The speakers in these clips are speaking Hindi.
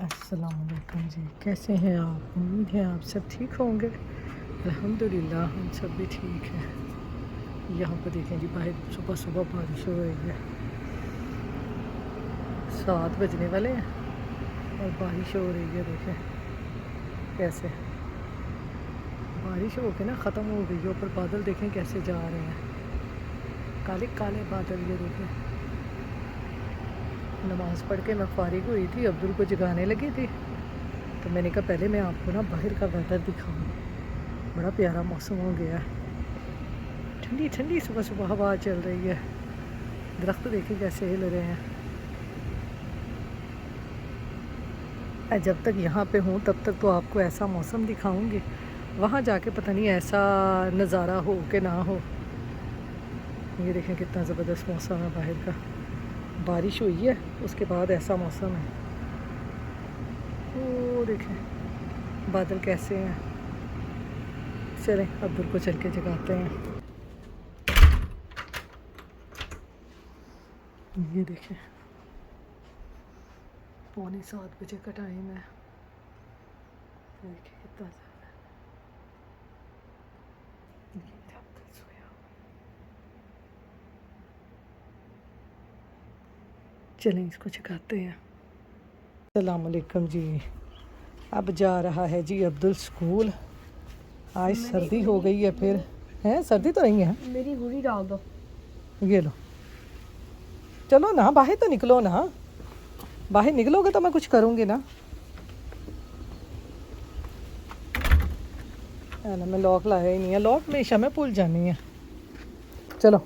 अस्सलाम वालेकुम जी, कैसे हैं आप? उम्मीद है आप सब ठीक होंगे। अल्हम्दुलिल्लाह हम सब भी ठीक हैं। यहाँ पर देखें जी, बाहर सुबह सुबह बारिश हो रही है। 7 बजने वाले हैं और बारिश हो रही है। देखें कैसे बारिश हो के ना ख़त्म हो गई है। ऊपर बादल देखें कैसे जा रहे हैं, काले काले बादल। ये देखें, नमाज़ पढ़ के मैं फारिग हुई थी, अब्दुल को जगाने लगी थी, तो मैंने कहा पहले मैं आपको ना बाहर का वेदर दिखाऊँ। बड़ा प्यारा मौसम हो गया है, ठंडी ठंडी सुबह सुबह हवा चल रही है। दरख्त देखें कैसे हिल रहे हैं। जब तक यहाँ पे हूँ तब तक तो आपको ऐसा मौसम दिखाऊंगी, वहाँ जाके पता नहीं ऐसा नज़ारा हो कि ना हो। ये देखें कितना ज़बरदस्त मौसम है बाहर का। बारिश हुई है, उसके बाद ऐसा मौसम है। वो देखें बादल कैसे हैं। चलें अब्दुल को चल के जगाते हैं। ये देखें 6:45 का टाइम है। देखिए कितना ज़्यादा अब्दुल सोया। चलें इसको जगाते हैं। अस्सलाम वालेकुम जी। अब जा रहा है जी अब्दुल स्कूल। आज सर्दी हो गई है फिर। हैं, सर्दी तो नहीं है। मेरी हुडी डाल दो। ये लो, चलो ना बाहर तो निकलो ना। बाहर निकलोगे तो मैं कुछ करूँगी ना। है ना, मैं लॉक लाया ही नहीं है। लॉक हमेशा मैं भूल जानी है। चलो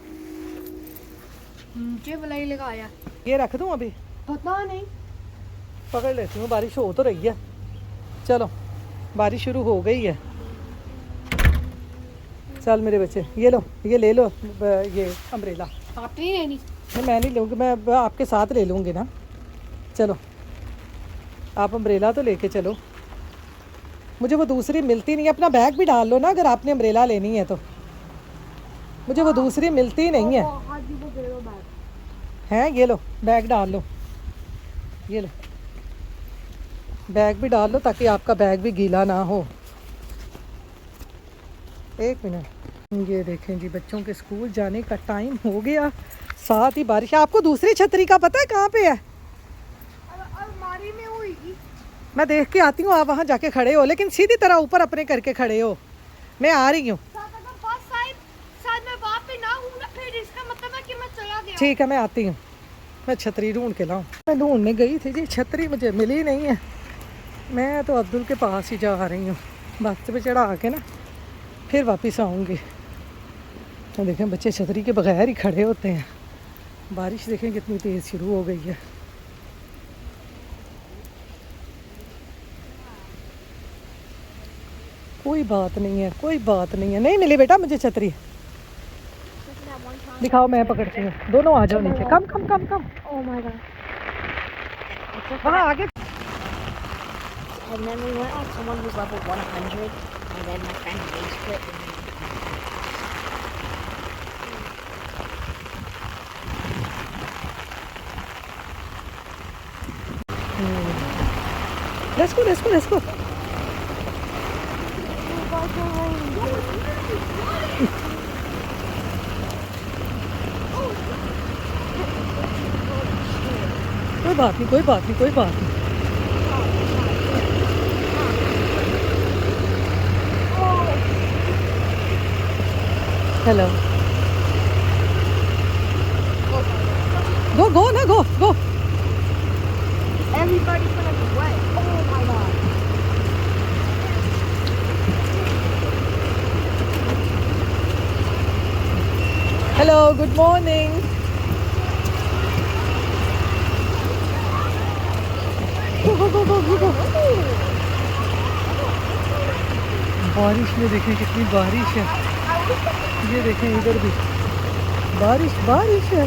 नीचे बलाई लगाया। ये रख दूँ अभी? पता नहीं, पकड़ लेती हूँ, बारिश हो तो रही है। चलो बारिश शुरू हो गई है। चल मेरे बच्चे, ये लो, ये ले लो, ये अम्ब्रेला। आप नहीं लेनी? नहीं मैं नहीं लूँगी, मैं आपके साथ ले लूँगी ना। चलो आप अम्ब्रेला तो लेके चलो। मुझे वो दूसरी मिलती नहीं है। अपना बैग भी डाल लो ना, अगर आपने अम्ब्रेला लेनी है तो। मुझे वो दूसरी मिलती नहीं है। हैं, ये लो बैग डाल लो। ये लो बैग भी डाल लो ताकि आपका बैग भी गीला ना हो। एक मिनट। ये देखें जी, बच्चों के स्कूल जाने का टाइम हो गया, साथ ही बारिश। आपको दूसरी छतरी का पता है कहाँ पे है? अलमारी में होगी। मैं देख के आती हूँ, आप वहाँ जाके खड़े हो, लेकिन सीधी तरह ऊपर अपने करके खड़े हो। मैं आ रही हूँ। ठीक है मैं आती हूँ। मैं छतरी ढूंढ के लाऊं। मैं ढूंढने गई थी जी, छतरी मुझे मिली नहीं है। मैं तो अब्दुल के पास ही जा रही हूँ। बस पे चढ़ा के ना फिर वापस आऊँगी। तो देखें बच्चे छतरी के बगैर ही खड़े होते हैं। बारिश देखें कितनी तेज़ शुरू हो गई है। कोई बात नहीं है, कोई बात नहीं है। नहीं मिली बेटा मुझे छतरी। दिखाओ, मैं पकड़ती हूँ। दोनों आ जाओ नीचे। Come come come come. Oh my god. वहाँ आगे। And then we went on someone who's level 100, and then my friend rage quit. Let's go, let's go, let's go. कोई बात नहीं, कोई बात नहीं, कोई बात नहीं। हेलो, गो गो ना, go go. Everybody's gonna be wet. Oh my god. Hello, good morning. Go go go go go. बारिश में देखें कितनी बारिश है। ये देखें इधर भी बारिश बारिश है।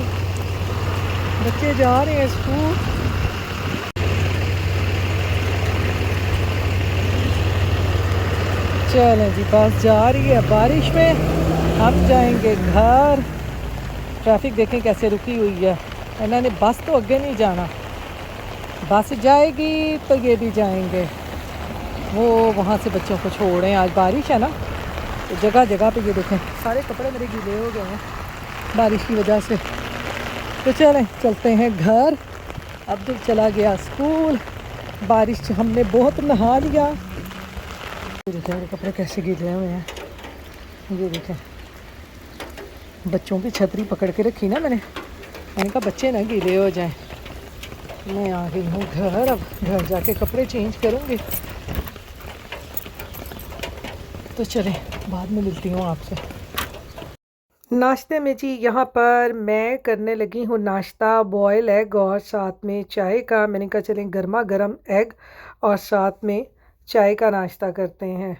बच्चे जा रहे हैं स्कूल। चलें जी, बस जा रही है बारिश में। हम जाएंगे घर। ट्रैफिक देखें कैसे रुकी हुई है। इन्होंने बस तो अगे नहीं जाना, बस जाएगी तो ये भी जाएंगे। वो वहाँ से बच्चों को छोड़ें, आज बारिश है ना, तो जगह जगह पे ये देखें सारे कपड़े मेरे गीले हो गए हैं बारिश की वजह से। तो चलें चलते हैं घर। अब्दुल चला गया स्कूल, बारिश हमने बहुत नहा लिया। ये देखें मेरे कपड़े कैसे गीले हुए हैं, ये देखें। बच्चों की छतरी पकड़ के रखी ना मैंने कहा बच्चे ना गीले हो जाएं। मैं आ गई हूँ घर, अब घर जाके कपड़े चेंज करूँगी। तो चलें बाद में मिलती हूँ आपसे। नाश्ते में जी यहाँ पर मैं करने लगी हूँ नाश्ता, बॉयल एग और साथ में चाय का। मैंने कहा चलें गर्मा गर्म एग और साथ में चाय का नाश्ता करते हैं।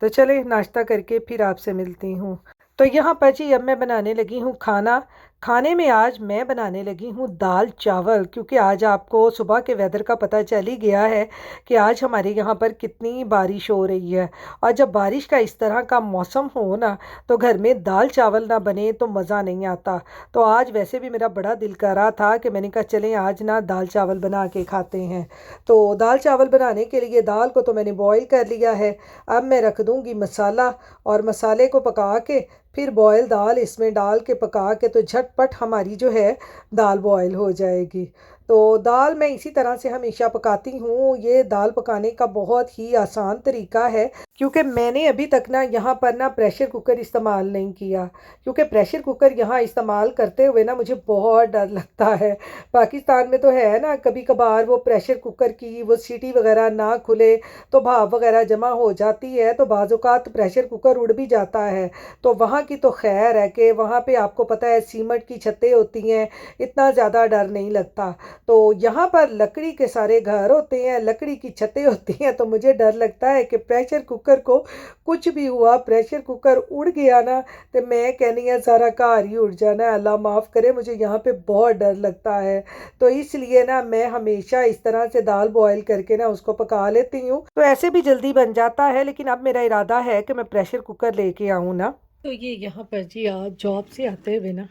तो चलें नाश्ता करके फिर आपसे मिलती हूँ। तो यहाँ पर जी अब मैं बनाने लगी हूँ खाना। खाने में आज मैं बनाने लगी हूँ दाल चावल, क्योंकि आज आपको सुबह के वेदर का पता चल ही गया है कि आज हमारे यहाँ पर कितनी बारिश हो रही है। और जब बारिश का इस तरह का मौसम हो ना, तो घर में दाल चावल ना बने तो मज़ा नहीं आता। तो आज वैसे भी मेरा बड़ा दिल कर रहा था कि मैंने कहा चलें आज ना दाल चावल बना के खाते हैं। तो दाल चावल बनाने के लिए दाल को तो मैंने बॉईल कर लिया है। अब मैं रख दूँगी मसाला, और मसाले को पका के फिर बॉयल दाल इसमें डाल के पका के तो झटपट हमारी जो है दाल बॉयल हो जाएगी। तो दाल मैं इसी तरह से हमेशा पकाती हूँ। ये दाल पकाने का बहुत ही आसान तरीका है, क्योंकि मैंने अभी तक ना यहाँ पर ना प्रेशर कुकर इस्तेमाल नहीं किया, क्योंकि प्रेशर कुकर यहाँ इस्तेमाल करते हुए ना मुझे बहुत डर लगता है। पाकिस्तान में तो है ना कभी कभार वो प्रेशर कुकर की वो सीटी वगैरह ना खुले तो भाप वगैरह जमा हो जाती है, तो बाज़ औक़ात प्रेशर कुकर उड़ भी जाता है। तो वहाँ की तो खैर है कि वहाँ पे आपको पता है सीमेंट की छतें होती हैं, इतना ज़्यादा डर नहीं लगता। तो यहाँ पर लकड़ी के सारे घर होते हैं, लकड़ी की छतें होती हैं, तो मुझे डर लगता है कि प्रेशर कुकर को कुछ भी हुआ, प्रेशर कुकर उड़ गया ना, तो मैं कहनी है सारा घर ही उड़ जाना है। अल्लाह माफ़ करे, मुझे यहाँ पे बहुत डर लगता है। तो इसलिए ना मैं हमेशा इस तरह से दाल बॉयल करके ना उसको पका लेती हूँ, तो ऐसे भी जल्दी बन जाता है। लेकिन अब मेरा इरादा है कि मैं प्रेशर कुकर लेके आऊँ ना। तो ये यहाँ पर जी आज जॉब से आते हुए ना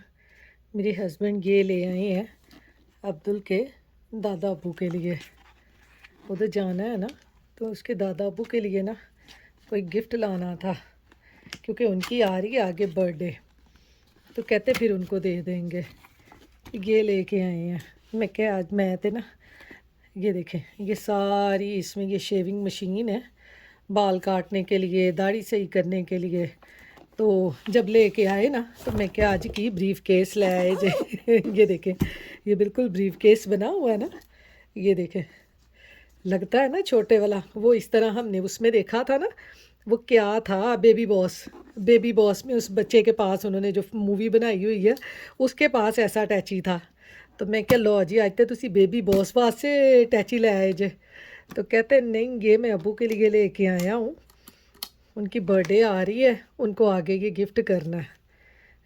मेरे हस्बैंड ये ले आए हैं अब्दुल के दादा अबू के लिए। उधर जाना है ना, तो उसके दादा अबू के लिए ना कोई गिफ्ट लाना था, क्योंकि उनकी आ रही है आगे बर्थडे, तो कहते फिर उनको दे देंगे। ये लेके आए हैं। मैं क्या आज मैं थे ना, ये देखें ये सारी इसमें ये शेविंग मशीन है बाल काटने के लिए, दाढ़ी सही करने के लिए। तो जब लेके आए ना, तो मैं क्या आज की ब्रीफ केस ले आए जे ये देखें ये बिल्कुल ब्रीफ केस बना हुआ है ना, ये देखें लगता है ना छोटे वाला। वो इस तरह हमने उसमें देखा था ना, वो क्या था बेबी बॉस, बेबी बॉस में उस बच्चे के पास उन्होंने जो मूवी बनाई हुई है उसके पास ऐसा अटैची था। तो मैं क्या लो जी आज तो तुसी बेबी बॉस वास्ते अटैची ले आए जे। तो कहते नहीं ये मैं अबू के लिए लेके आया हूँ, उनकी बर्थडे आ रही है, उनको आगे ये गिफ्ट करना है।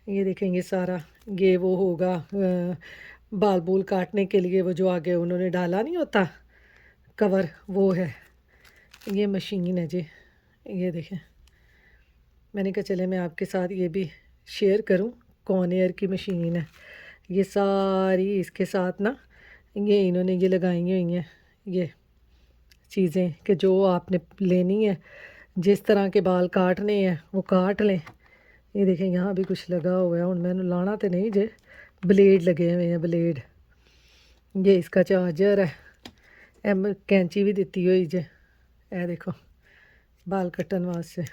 ये देखेंगे सारा ये वो होगा बाल बूल काटने के लिए, वो जो आगे उन्होंने डाला नहीं होता कवर, वो है। ये मशीन है जी, ये देखें। मैंने कहा चले मैं आपके साथ ये भी शेयर करूं, कॉर्न एयर की मशीन है। ये सारी इसके साथ ना ये इन्होंने ये लगाई हुई हैं ये चीज़ें कि जो आपने लेनी है, जिस तरह के बाल काटने हैं वो काट लें। ये देखें यहाँ भी कुछ लगा हुआ है, मैंने लाना तो नहीं जे, ब्लेड लगे हुए हैं ब्लेड। ये इसका चार्जर है, एम कैंची भी दी हुई जे, ए देखो बाल कटन वास्ते।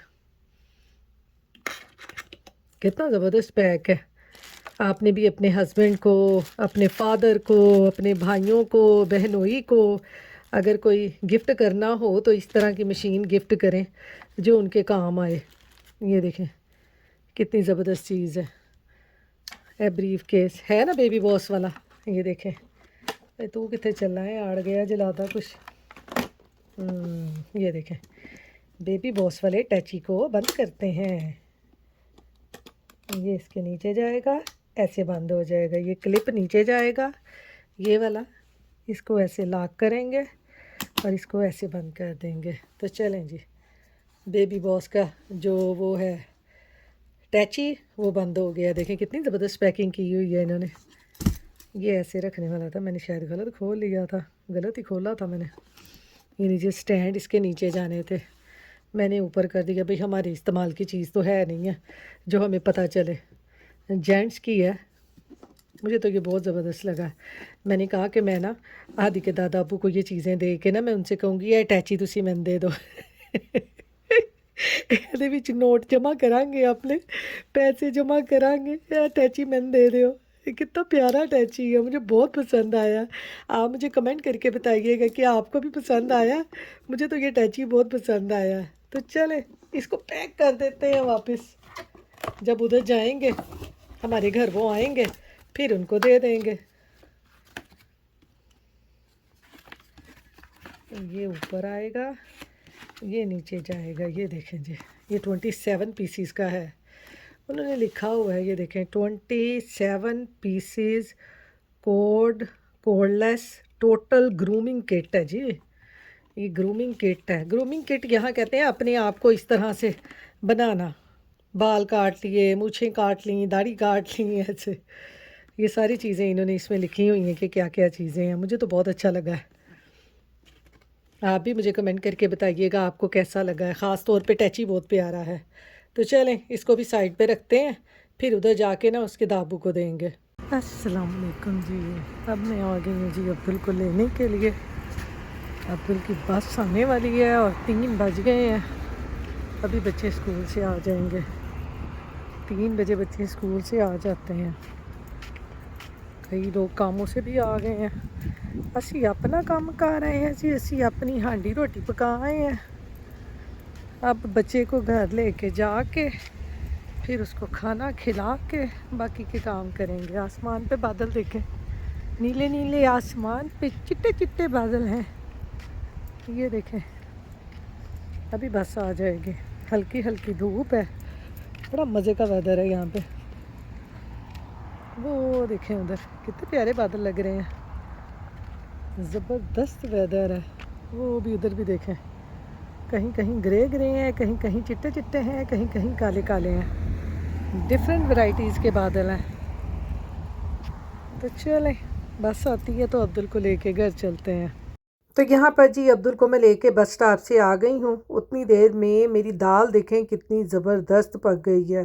कितना ज़बरदस्त पैक है। आपने भी अपने हस्बैंड को, अपने फादर को, अपने भाइयों को, बहनोई को अगर कोई गिफ्ट करना हो तो इस तरह की मशीन गिफ्ट करें जो उनके काम आए। ये देखें कितनी ज़बरदस्त चीज़ है। ए ब्रीफ केस है ना बेबी बॉस वाला, ये देखें। तू कितने चलना है, आड़ गया जलाता कुछ। ये देखें बेबी बॉस वाले टैची को बंद करते हैं। ये इसके नीचे जाएगा, ऐसे बंद हो जाएगा। ये क्लिप नीचे जाएगा ये वाला, इसको ऐसे लॉक करेंगे और इसको ऐसे बंद कर देंगे। तो चलें जी, बेबी बॉस का जो वो है टैची वो बंद हो गया। देखें कितनी ज़बरदस्त पैकिंग की हुई है इन्होंने। ये ऐसे रखने वाला था, मैंने शायद गलत खोल लिया था। गलत ही खोला था मैंने। ये नीचे स्टैंड इसके नीचे जाने थे, मैंने ऊपर कर दिया। भाई हमारे इस्तेमाल की चीज़ तो है नहीं है जो हमें पता चले, जेंट्स की है। मुझे तो ये बहुत ज़बरदस्त लगा है। मैंने कहा कि मैं ना आदि के दादा अबू को ये चीज़ें दे के ना मैं उनसे कहूँगी ये अटैची तुसी मैंने दे दो। ਇਹਦੇ ਵਿੱਚ नोट जमा करांगे, अपने पैसे जमा करांगे, अटैची मैंने दे दो। ये कितना प्यारा अटैची है, मुझे बहुत पसंद आया। आप मुझे कमेंट करके बताइएगा कि आपको भी पसंद आया। मुझे तो ये अटैची बहुत पसंद आया है। तो चले इसको पैक कर देते हैं वापस। जब उधर जाएंगे हमारे घर वो आएंगे फिर उनको दे देंगे। ये ऊपर आएगा, ये नीचे जाएगा। ये देखें जी, ये 27 पीसीस का है। उन्होंने लिखा हुआ है, ये देखें 27 pieces cordless total grooming kit है जी। ये ग्रूमिंग किट है। ग्रूमिंग किट यहाँ कहते हैं अपने आप को इस तरह से बनाना। बाल काट लिए, मूछें काट ली, दाढ़ी काट ली, ऐसे ये सारी चीज़ें इन्होंने इसमें लिखी हुई हैं कि क्या क्या चीज़ें हैं। मुझे तो बहुत अच्छा लगा है। आप भी मुझे कमेंट करके बताइएगा आपको कैसा लगा है। ख़ास तौर पे टैची बहुत प्यारा है। तो चलें इसको भी साइड पे रखते हैं, फिर उधर जाके ना उसके दाबू को देंगे। अस्सलाम वालेकुम जी, अब मैं आ गई हूँ जी अब्दुल को लेने के लिए। अब्दुल की बस आने वाली है और 3 बज गए हैं। अभी बच्चे स्कूल से आ जाएंगे। 3 बजे बच्चे स्कूल से आ जाते हैं। कई लोग कामों से भी आ गए हैं। असी अपना काम कर रहे हैं जी, असी अपनी हांडी रोटी पका आए हैं। अब बच्चे को घर लेके जाके फिर उसको खाना खिला के बाकी के काम करेंगे। आसमान पे बादल देखें, नीले नीले आसमान पे चिट्टे चिट्टे बादल हैं। ये देखें अभी बस आ जाएगी। हल्की हल्की धूप है, बड़ा मज़े का वेदर है यहाँ पे। वो देखें उधर कितने प्यारे बादल लग रहे हैं, ज़बरदस्त वेदर है। वो भी उधर भी देखें, कहीं कहीं ग्रे ग्रे हैं, कहीं कहीं चिट्टे चिट्टे हैं, कहीं कहीं काले काले हैं। डिफरेंट वैरायटीज़ के बादल हैं। तो चलें बस आती है तो अब्दुल को लेके घर चलते हैं। तो यहाँ पर जी अब्दुल को मैं लेके बस स्टॉप से आ गई हूँ। उतनी देर में मेरी दाल देखें कितनी ज़बरदस्त पक गई है।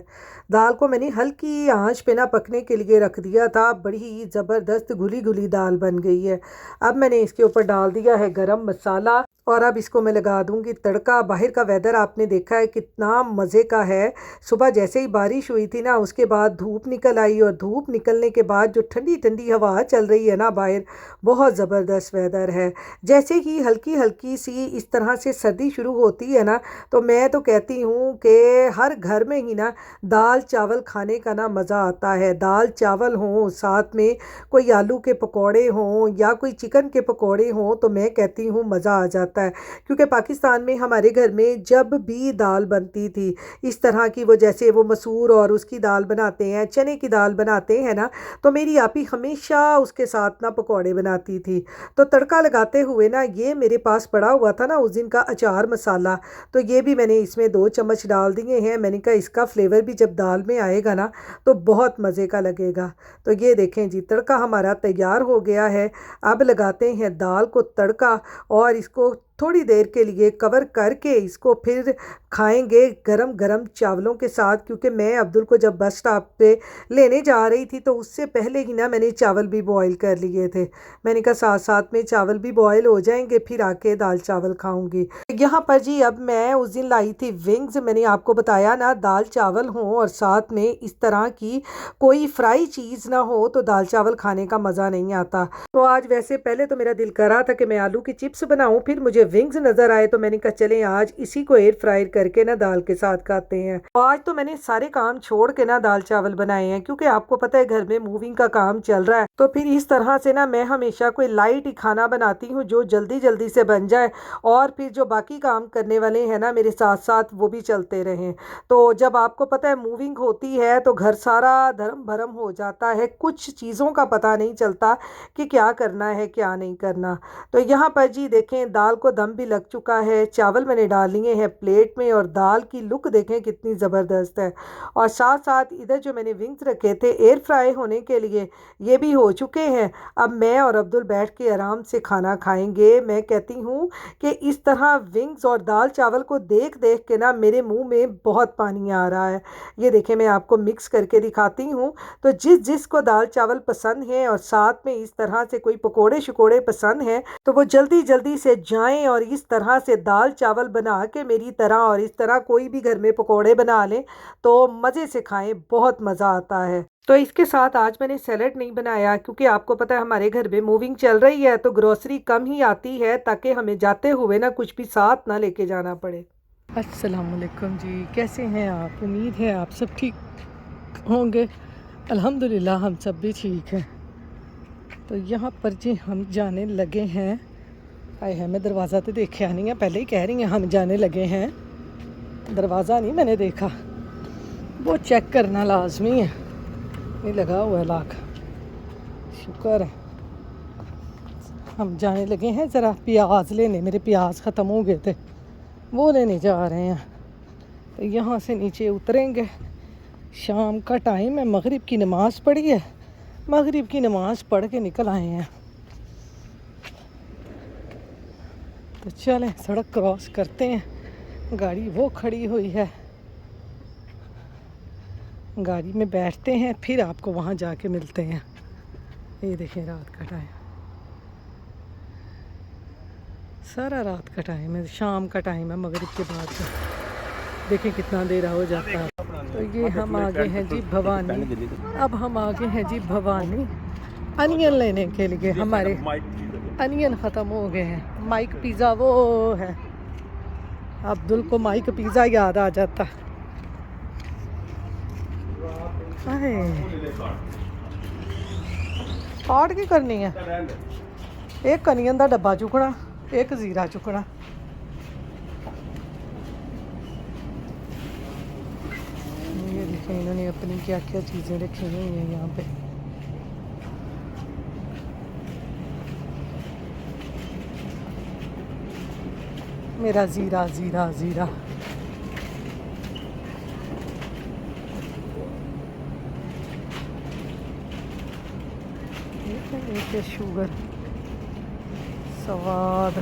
दाल को मैंने हल्की आंच पे ना पकने के लिए रख दिया था। बड़ी ही ज़बरदस्त घुली घुली दाल बन गई है। अब मैंने इसके ऊपर डाल दिया है गरम मसाला और अब इसको मैं लगा दूंगी तड़का। बाहर का वेदर आपने देखा है कितना मज़े का है। सुबह जैसे ही बारिश हुई थी ना, उसके बाद धूप निकल आई और धूप निकलने के बाद जो ठंडी ठंडी हवा चल रही है ना बाहर, बहुत ज़बरदस्त वेदर है। जैसे ही हल्की हल्की सी इस तरह से सर्दी शुरू होती है ना, तो मैं तो कहती हूँ कि हर घर में ही ना दाल चावल खाने का ना मज़ा आता है। दाल चावल हों, साथ में कोई आलू के पकौड़े हों या कोई चिकन के पकौड़े हों, तो मैं कहती हूँ मज़ा आ जाता है। क्योंकि पाकिस्तान में हमारे घर में जब भी दाल बनती थी इस तरह की, वो जैसे वो मसूर और उसकी दाल बनाते हैं, चने की दाल बनाते हैं ना, तो मेरी आपी हमेशा उसके साथ ना पकौड़े बनाती थी। तो तड़का लगाते हुए ना ये मेरे पास पड़ा हुआ था ना उस दिन का अचार मसाला, तो ये भी मैंने इसमें 2 चम्मच डाल दिए हैं। मैंने कहा इसका फ्लेवर भी जब दाल में आएगा ना तो बहुत मज़े का लगेगा। तो ये देखें जी तड़का हमारा तैयार हो गया है। अब लगाते हैं दाल को तड़का और इसको थोड़ी देर के लिए कवर करके इसको फिर खाएंगे गरम गरम चावलों के साथ। क्योंकि मैं अब्दुल को जब बस स्टॉप पे लेने जा रही थी तो उससे पहले ही ना मैंने चावल भी बॉईल कर लिए थे। मैंने कहा साथ साथ में चावल भी बॉईल हो जाएंगे, फिर आके दाल चावल खाऊंगी। यहाँ पर जी अब मैं उस दिन लाई थी विंग्स। मैंने आपको बताया ना दाल चावल हो और साथ में इस तरह की कोई फ्राई चीज़ ना हो तो दाल चावल खाने का मज़ा नहीं आता। तो आज वैसे पहले तो मेरा दिल कर रहा था कि मैं आलू की चिप्स बनाऊं, फिर मुझे विंग्स नज़र आए तो मैंने कहा चलें आज इसी को एयर फ्रायर करके ना दाल के साथ खाते हैं। तो आज तो मैंने सारे काम छोड़ के ना दाल चावल बनाए हैं, क्योंकि आपको पता है घर में मूविंग का काम चल रहा है। तो फिर इस तरह से ना मैं हमेशा कोई लाइट ही खाना बनाती हूँ जो जल्दी जल्दी से बन जाए और फिर जो बाकी काम करने वाले हैं ना मेरे साथ साथ वो भी चलते रहें। तो जब आपको पता है मूविंग होती है तो घर सारा धर्म भरम हो जाता है, कुछ चीज़ों का पता नहीं चलता कि क्या करना है क्या नहीं करना। तो यहाँ पर जी देखें दाल को दम भी लग चुका है। चावल मैंने डाल लिए हैं प्लेट में में, और दाल की लुक देखें कितनी ज़बरदस्त है। और साथ साथ इधर जो मैंने विंग्स रखे थे एयर फ्राई होने के लिए, ये भी हो चुके हैं। अब मैं और अब्दुल बैठ के आराम से खाना खाएंगे। मैं कहती हूँ कि इस तरह विंग्स और दाल चावल को देख देख के ना मेरे मुंह में बहुत पानी आ रहा है। ये देखें, मैं आपको मिक्स करके दिखाती हूँ। तो जिसको दाल चावल पसंद है और साथ में इस तरह से कोई पकोड़े शकोड़े पसंद हैं, तो वो जल्दी जल्दी से जाएं और इस तरह से दाल चावल बना के मेरी तरह, और इस तरह कोई भी घर में पकोड़े बना लें तो मज़े से खाएं, बहुत मज़ा आता है। तो इसके साथ आज मैंने सैलड नहीं बनाया, क्योंकि आपको पता है हमारे घर में मूविंग चल रही है, तो ग्रोसरी कम ही आती है, ताकि हमें जाते हुए ना कुछ भी साथ ना लेके जाना पड़े। अस्सलाम वालेकुम जी, कैसे हैं आप? उम्मीद है आप सब ठीक होंगे। अल्हम्दुलिल्लाह हम सब भी ठीक हैं। तो यहाँ पर जी हम जाने लगे हैं। आए हैं, मैं दरवाज़ा तो देखा नहीं है, पहले ही कह रही हैं हम जाने लगे हैं। दरवाज़ा नहीं मैंने देखा, वो चेक करना लाजमी है। नहीं लगा हुआ है लाख, शुक्र है। हम जाने लगे हैं ज़रा प्याज लेने, मेरे प्याज ख़त्म हो गए थे, वो लेने जा रहे हैं। तो यहाँ से नीचे उतरेंगे। शाम का टाइम है, मगरिब की नमाज़ पढ़ी है, मगरिब की नमाज़ पढ़ के निकल आए हैं। तो चलें सड़क क्रॉस करते हैं। गाड़ी वो खड़ी हुई है, गाड़ी में बैठते हैं, फिर आपको वहाँ जाके मिलते हैं। ये देखें रात का टाइम, सारा रात का टाइम है, शाम का टाइम है, मगरिब के बाद से देखें कितना देर हो जाता है। तो ये हम आगे हैं जी भवानी। अब हम आगे हैं जी भवानी अनियन लेने के लिए। हमारे अनियन ख़त्म हो गए हैं। माइक पिज़्ज़ा वो है, अब्दुल को माइक पिज़्ज़ा याद आ जाता। काट की करनी है, एक अनियन का डब्बा चुकना, एक ज़ीरा चुकना। ये देखें इन्होंने अपनी क्या क्या चीज़ें रखी हुई हैं यहाँ पे। मेरा ज़ीरा ज़ीरा ज़ीरा। एक शुगर स्वाद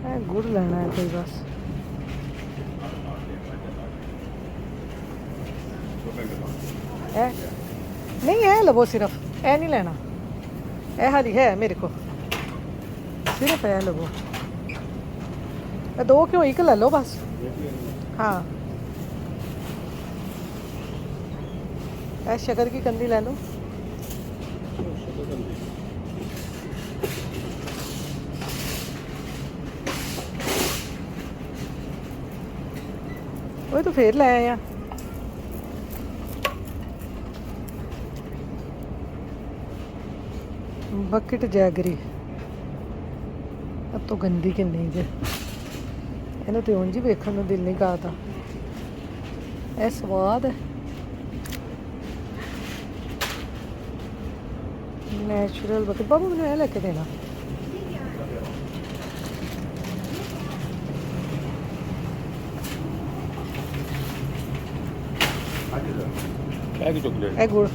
है, गुड़ लेना है कोई बस। है नहीं है, लवो सिर्फ ए नहीं लेना, ए हाली है मेरे को, सिर्फ है लवो। दो क्यों, एक ले लो बस। हाँ ए शक्कर की कंदी ले लो। वो तो फिर ले आया। बकेट जैगरी अब तो गंदी कि नहीं जे, इन्हें तो उंज ही वेखण नूं दिल नहीं करता। ए स्वाद है, नेचुरल बकेट। बाबू मैंने यह लेके देना। ए गुड़,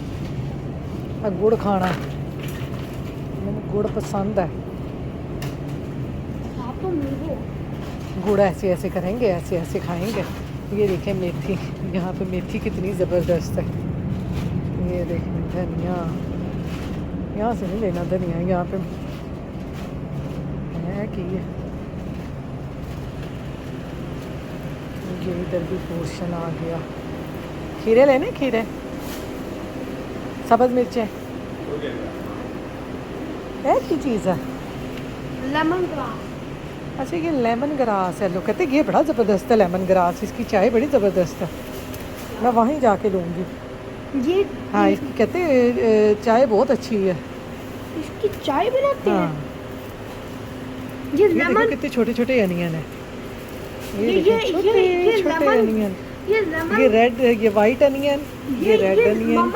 गुड़ खाना, मैंने गुड़ पसंद है। गुड़ ऐसे ऐसे करेंगे, ऐसे ऐसे खाएंगे। ये देखें मेथी, यहाँ पे मेथी कितनी ज़बरदस्त है। ये देखें धनिया, यहाँ से नहीं लेना धनिया, यहाँ पे है कि ये इधर भी पोर्शन आ गया। खीरे लेने, खीरे, सब्ज़ मिर्चें है की चीज़ है। Lemon grass. अच्छा ये लेमन ग्रास है, लोग कहते हैं ये बड़ा ज़बरदस्त है लेमन ग्रास, इसकी चाय बड़ी ज़बरदस्त है, मैं वहीं जाके लूँगी। ये हाँ इसकी कहते हैं चाय बहुत अच्छी है, इसकी चाय बनाते हाँ। हैं। ये लेमन, कितने छोटे छोटे अनियन है, ये छोटे अनियन, ये लेमन, ये रेड, ये वाइट अनियन, ये रेड अनियन,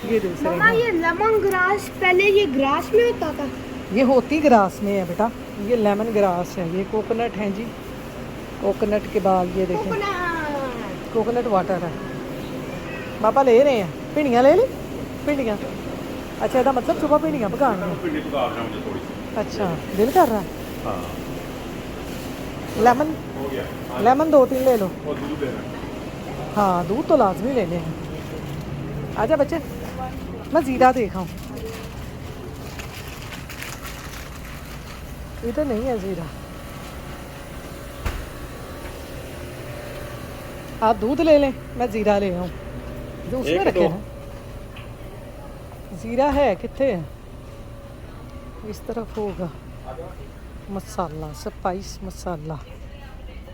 ये दूसरे। मम्मा ये लेमन ग्रास पहले ये ग्रास में होता था। ये होती ग्रास में है बेटा, ये लेमन ग्रास है, ये कोकोनट है जी। कोकोनट के बाल ये देखें, Coconut. कोकोनट वाटर है। पापा ले रहे हैं, भिंडियाँ ले ली, भिंडियाँ। अच्छा इसका मतलब सुबह भिंडियाँ पकानी है। भिंडी पका रहा मुझे थोड़ी सी। अच्छा दिल कर रहा है। हाँ लेमन, हो गया। हाँ, लेमन 2-3 ले लो। और दूध देना। हाँ दूध तो लाजमी लेने हैं। आजा बच्चे, मैं ज़ीरा देखा हूँ, इधर नहीं है ज़ीरा। आप दूध ले लें, मैं ज़ीरा ले आऊँ। जो उसमें एक रखे दो। हैं ज़ीरा है कितने है, इस तरफ होगा। मसाला, स्पाइस मसाला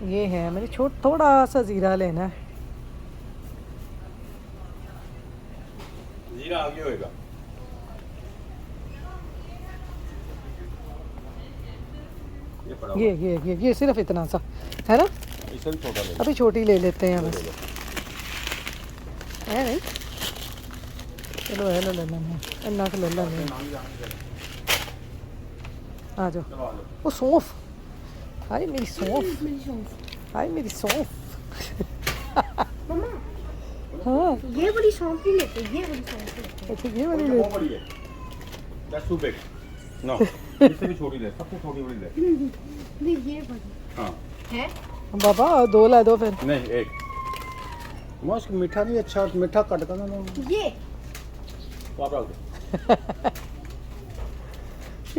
ये है। मैंने थोड़ा सा ज़ीरा लेना है। जीरा आगे होएगा। ये पड़ा हुआ। ये सिर्फ इतना सा है ना। इससे भी छोटा ले लो। अभी छोटी ले लेते हैं बस, है नहीं। चलो है ले लेना है, इन्ना को ले लेना है। आ जाओ। चलो आ जाओ। वो सौंफ, हाय मेरी सौंफ, हाय मेरी सौंफ। मम्मा, हाँ ये बड़ी सौंफ नहीं लेते, ये बड़ी सौंफ लेते। अच्छा ये वाली वो ले। बड़ी है। That's too big. No. इससे भी छोटी ले, सबसे छोटी बड़ी ले। नहीं ये बड़ी हाँ। है। बाबा 2 ला दो फिर। नहीं एक। मस्त मीठा नहीं अच्छा, मीठा कट कर ना। ये आप रख दो।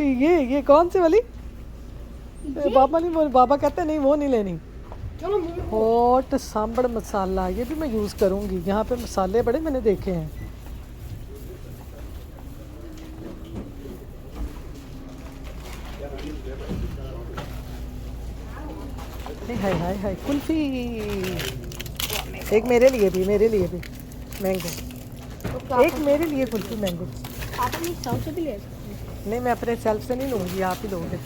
ये कौन सी वाली? बाबा नहीं बोल, बाबा कहते नहीं वो नहीं लेनी। चलो मुझे हॉट सांभर मसाला, ये भी मैं यूज़ करूँगी। यहाँ पे मसाले बड़े मैंने देखे हैं। हाय हाय हाय कुल्फी, एक मेरे लिए भी मैंगो, तो एक मेरे लिए कुल्फी मैंगो। आप अपनी सौंफ से भी ले सकते हैं। नहीं मैं अपने सेल्फ से नहीं लूँगी, आप ही लोगे।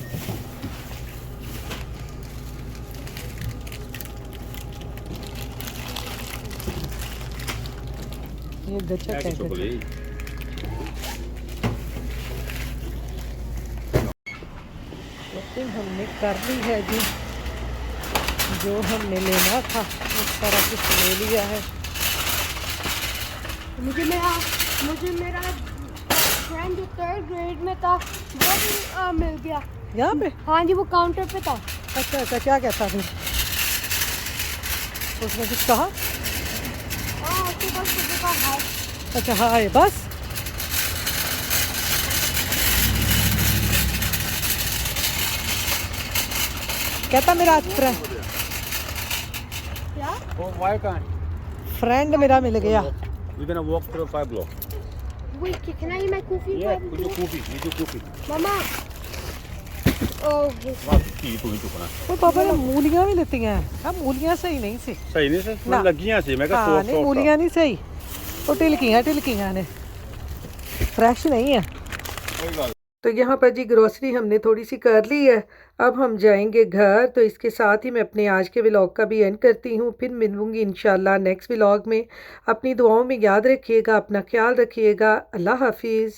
ये गच्चा ऐसी कहते हैं। चॉकलेट। शॉपिंग हमने कर ली है जी, जो हमने लेना था वो सारा कुछ ले लिया है। मुझे मेरा फ्रेंड जो 3rd ग्रेड में था वो भी मिल गया। यहाँ पे? हाँ जी, वो काउंटर पे था। अच्छा अच्छा, क्या कहता फिर? उसने कुछ कहा? हाँ, उसके पास मुझे कहा हाय। अच्छा हाँ है बस। कहता मेरा क्या? Oh, why can't? फ्रेंड मेरा मिल गया। We're gonna walk through 5 block. Wait, can I eat my coffee? Yeah, with your coffee, with your coffee. Mama. Oh, yes. वाह, की तू ही चुकना। वो पापा ने मूलियाँ भी लेती हैं। हाँ मूलियाँ सही नहीं सी। सही नहीं से? ना। मैं लगियां सी, मैं कहा हाँ सॉफ्ट नहीं मूलियाँ नहीं सही, वो टिलकियाँ ने, फ्रेश नहीं है। कोई बात। तो यहाँ पर जी ग्रोसरी हमने थोड़ी सी कर ली है। अब हम जाएंगे घर। तो इसके साथ ही मैं अपने आज के व्लॉग का भी एंड करती हूँ। फिर मिलूँगी इंशाल्लाह नेक्स्ट व्लॉग में। अपनी दुआओं में याद रखिएगा, अपना ख्याल रखिएगा। अल्लाह हाफिज़।